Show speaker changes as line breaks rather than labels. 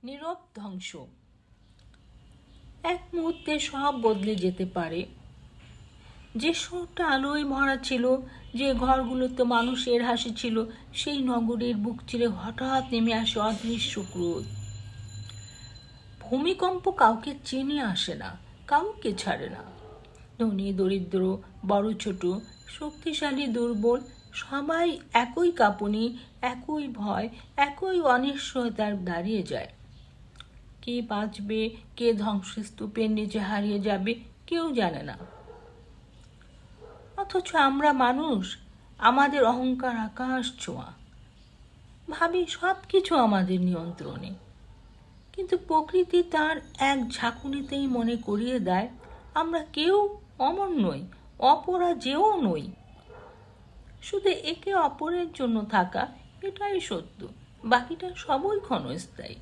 নীরব ধ্বংস। এক মুহূর্তে সব বদলে যেতে পারে। যে শহরটা আলোয় ভরা ছিল, যে ঘরগুলোতে মানুষের হাসি ছিল, সেই নগরীর বুক চিরে হঠাৎ নেমে আসে অদৃশ্য ক্রোধ। ভূমিকম্প কাউকে চিনে আসে না, কাউকে ছাড়ে না। ধনী দরিদ্র, বড় ছোট, শক্তিশালী দুর্বল, সবাই একই কাঁপুনি, একই ভয়, একই অনিশ্চয়তায় দাঁড়িয়ে যায়। কে বাঁচবে, কে ধ্বংসস্তূপের নিচে হারিয়ে যাবে, কেউ জানে না। অথচ আমরা মানুষ, আমাদের অহংকার আকাশ ছোঁয়া, ভাবি সব কিছু আমাদের নিয়ন্ত্রণে। কিন্তু প্রকৃতি তার এক ঝাঁকুনিতেই মনে করিয়ে দেয়, আমরা কেউ অমর নই, অপরাজেয় নই। শুধু একে অপরের জন্য থাকা, এটাই সত্য, বাকিটা সবই ক্ষণস্থায়ী।